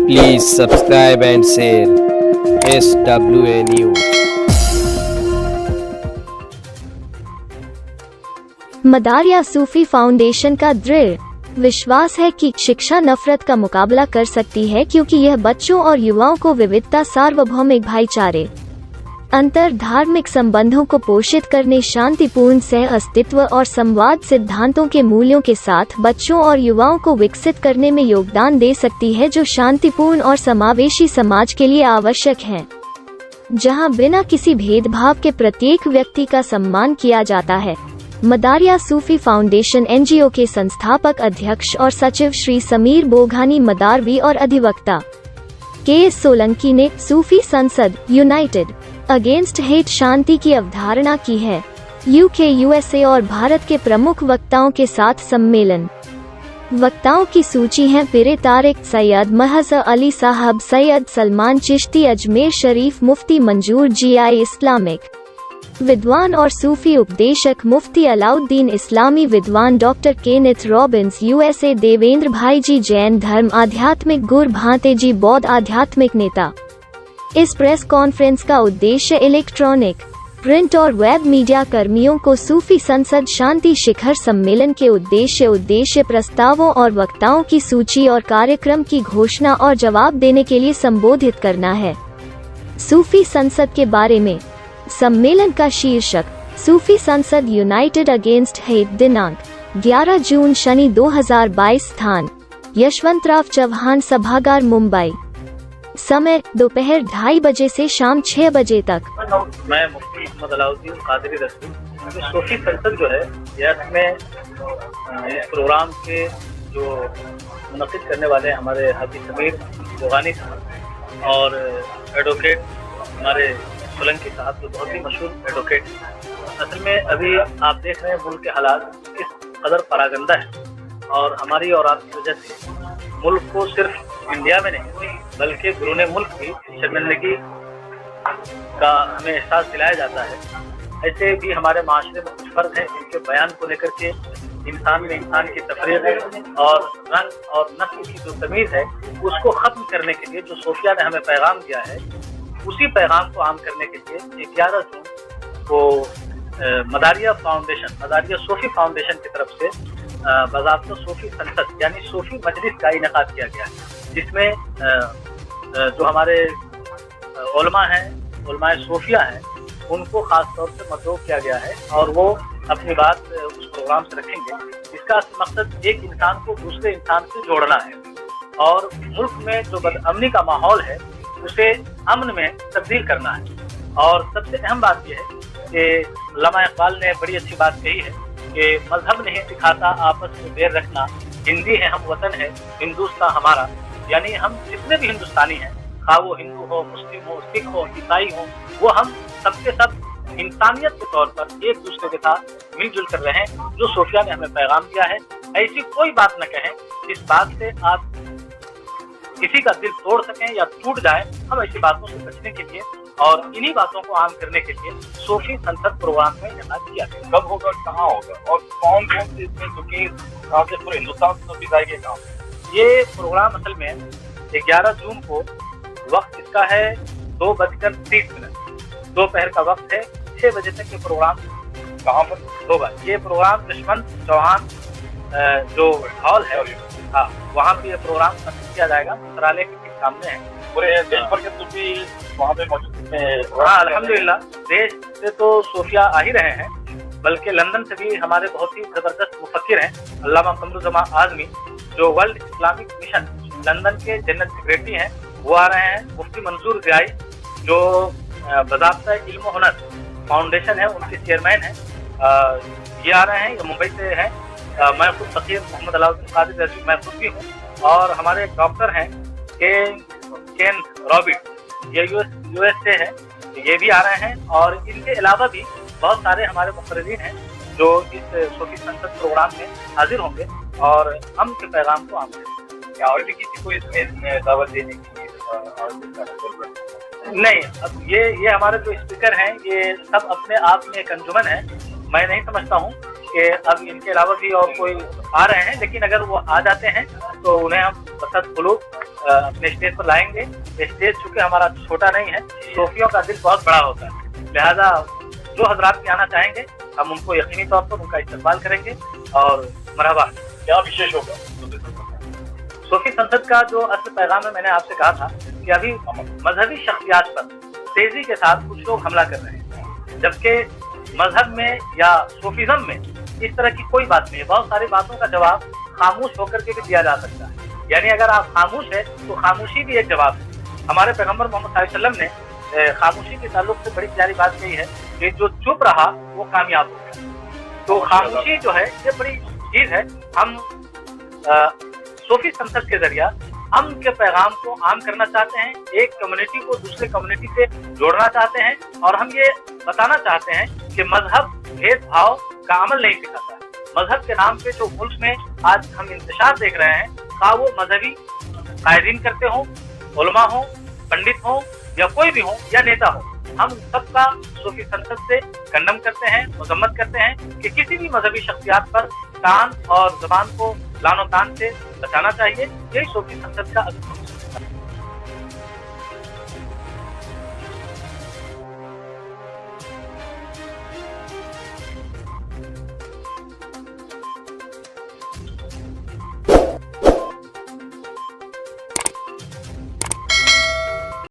Please subscribe and share SWA News. Madaria Sufi foundation का दृढ़ विश्वास है कि शिक्षा नफरत का मुकाबला कर सकती है, क्योंकि यह बच्चों और युवाओं को विविधता, सार्वभौमिक भाईचारे, अंतर धार्मिक संबंधों को पोषित करने, शांतिपूर्ण सह अस्तित्व और संवाद सिद्धांतों के मूल्यों के साथ बच्चों और युवाओं को विकसित करने में योगदान दे सकती है, जो शांतिपूर्ण और समावेशी समाज के लिए आवश्यक हैं, जहां बिना किसी भेदभाव के प्रत्येक व्यक्ति का सम्मान किया जाता है। मदारिया सूफी फाउंडेशन एनजीओ के संस्थापक अध्यक्ष और सचिव श्री समीर बोघानी मदारवी और अधिवक्ता के सोलंकी ने सूफी संसद यूनाइटेड अगेंस्ट हेट शांति की अवधारणा की है। यूके, यूएसए और भारत के प्रमुख वक्ताओं के साथ सम्मेलन। वक्ताओं की सूची हैं पीरे तारिक, सैयद महज अली साहब, सैयद सलमान चिश्ती, अजमेर शरीफ, मुफ्ती मंजूर जीआई, इस्लामिक विद्वान और सूफी उपदेशक मुफ्ती अलाउद्दीन, इस्लामी विद्वान doctor Kenneth Robins, USA Devendra भाई जी, जैन धर्म आध्यात्मिक गुर भांते जी, बौद्ध आध्यात्मिक नेता। इस प्रेस कॉन्फ्रेंस का उद्देश्य इलेक्ट्रॉनिक, प्रिंट और वेब मीडिया कर्मियों को सूफी संसद शांति शिखर सम्मेलन के उद्देश्य प्रस्तावों और वक्ताओं की सूची और कार्यक्रम की घोषणा और जवाब देने के लिए संबोधित करना है। सूफी संसद के बारे में सम्मेलन का शीर्षक सूफी संसद यूनाइटेड अगेंस्ट हेट, दिनांक 11 जून शनि 2022, स्थान यशवंतराव चव्हाण सभागार, मुंबई, समय दोपहर 2:30 बजे से शाम 6 बजे तक। मैं मुफ्ती मोहम्मद अलाउद्दीन कादरी रसूल। सूफी संसद जो है यह में इस प्रोग्राम के जो मुनक़िद करने वाले हमारे हाजी समीर बोघानी साहब और एडवोकेट हमारे सोलंकी साहब, जो बहुत ही मशहूर एडवोकेट। असल में अभी आप देख रहे हैं मुल्क के हालात किस कदर परागंदा है, और हमारी और आपकी वजह से मुल्क को सिर्फ इंडिया में नहीं बल्कि बैरून मुल्क भी शर्मिंदगी का हमें एहसास दिलाया जाता है। ऐसे भी हमारे माशरे में कुछ फर्क हैं जिनके बयान को लेकर के इंसान में इंसान की तफरीक और रंग और नस्ल की जो तमीज़ है उसको ख़त्म करने के लिए जो सूफिया ने हमें पैगाम दिया है, उसी पैगाम को आम करने के लिए 11 जून को मदारिया सूफी फाउंडेशन की तरफ से बाज़ाब्ता सूफी संसद यानी सूफी मजलिस का इनेकाद किया गया है, जिसमें जो हमारे उलमा हैं, उलमाए सूफिया हैं, उनको ख़ास तौर से मदऊ किया गया है और वो अपनी बात उस प्रोग्राम से रखेंगे। इसका मकसद एक इंसान को दूसरे इंसान से जोड़ना है और मुल्क में जो बदअमनी का माहौल है उसे अमन में तब्दील करना है। और सबसे अहम बात यह है कि अल्लामा इकबाल ने बड़ी अच्छी बात कही है कि मजहब नहीं सिखाता आपस में बैर रखना, हिंदी है हम वतन है हिंदुस्तान हमारा। यानी हम जितने भी हिंदुस्तानी हैं, खा वो हिंदू हो, मुस्लिम हो, सिख हो, ईसाई हो, वो हम सबके सब इंसानियत के तौर पर एक दूसरे के साथ मिलजुल कर रहे हैं, जो सूफिया ने हमें पैगाम दिया है। ऐसी कोई बात न कहें इस बात से आप किसी का दिल तोड़ सकें या टूट जाए। हम ऐसी बातों से बचने के लिए और इन्हीं बातों को आम करने के लिए सूफी संसद प्रोग्राम में इनेकाद किया गया। कब होगा, कहाँ होगा और कौन कौन से इसमें, क्योंकि कहाँ से पूरे हिंदुस्तान से सूफी जाएंगे कहाँ? ये प्रोग्राम असल में 11 जून को वक्त इसका है 2:30। दोपहर का वक्त है, 6 बजे तक ये प्रोग्राम कहाँ पर होगा। ये प्रोग्राम यशवंत चौहान जो हॉल है, हाँ, वहाँ पे ये प्रोग्राम किया जाएगा। मंत्रालय के ठीक सामने है। पूरे देश भर के सूफी वहाँ पे मौजूद हैं। हाँ, अल्हम्दुलिल्लाह, देश से तो सूफिया आ ही रहे हैं, बल्कि लंदन से भी हमारे बहुत ही जबरदस्त मुफक्किर हैं। अल्लामा कमरुज़्ज़मान आज़मी, जो वर्ल्ड इस्लामिक मिशन लंदन के जनरल सेक्रेटरी हैं, वो आ रहे हैं। मुफ्ती मंजूर जीआई, जो बाज़ाब्ता इल्म हुनर फाउंडेशन है, उनके चेयरमैन हैं, ये आ रहे हैं। ये मुंबई से हैं। मैं खुद फ़कीर मोहम्मद अलाउद्दीन कादरी रसूल, मैं खुद भी हूँ। और हमारे एक डॉक्टर हैं केन रॉबिट, ये यूएस से है, ये भी आ रहे हैं। और इनके अलावा भी बहुत सारे हमारे मुक़र्रिरीन हैं जो इस सूफी संसद प्रोग्राम में हाजिर होंगे और हम के पैगाम को आम करेंगे। और भी किसी को इसमें दावत देने की नहीं, अब ये हमारे जो स्पीकर हैं ये सब अपने आप में एक अंजुमन है। मैं नहीं समझता हूँ कि अब इनके अलावा भी और कोई आ रहे हैं, लेकिन अगर वो आ जाते हैं तो उन्हें हम बसत खुलूक अपने स्टेज पर लाएंगे। स्टेज चूँकि हमारा छोटा नहीं है, सूफियों का दिल बहुत बड़ा होता है, लिहाजा जो हजरात भी आना चाहेंगे हम उनको यकीनी तौर पर उनका इस्तेमाल करेंगे और मरहबा। क्या विशेष होगा सूफी संसद का जो असल पैगाम है, मैंने आपसे कहा था कि अभी मजहबी शख्सियात पर तेजी के साथ कुछ लोग हमला कर रहे हैं, जबकि मजहब में या सूफीज़म में इस तरह की कोई बात नहीं है। बहुत सारी बातों का जवाब खामोश होकर के भी दिया जा सकता है, यानी अगर आप खामोश है तो खामोशी भी एक जवाब है। हमारे पैगम्बर मोहम्मद सल्लल्लाहु अलैहि वसल्लम ने खामोशी के ताल्लुक से बड़ी प्यारी बात कही है कि जो चुप रहा वो कामयाब हो गया। तो खामोशी जो है ये बड़ी चीज़ है। हम सूफी संसद के जरिए अमन के पैगाम को आम करना चाहते हैं, एक कम्युनिटी को दूसरे कम्युनिटी से जोड़ना चाहते हैं, और हम ये बताना चाहते हैं कि मजहब भेदभाव का अमल नहीं सिखाता है। मजहब के नाम पे जो मुल्क में आज हम इंतशार देख रहे हैं, खा वो मजहबी कायदीन करते हों, उलमा हों, पंडित हों या कोई भी हो या नेता हो, हम सबका सूफी संसद से कंडम करते हैं, मजम्मत करते हैं कि किसी भी मजहबी शख्सियात पर कान और जबान को लानो तान से बचाना चाहिए। यही सूफी संसद का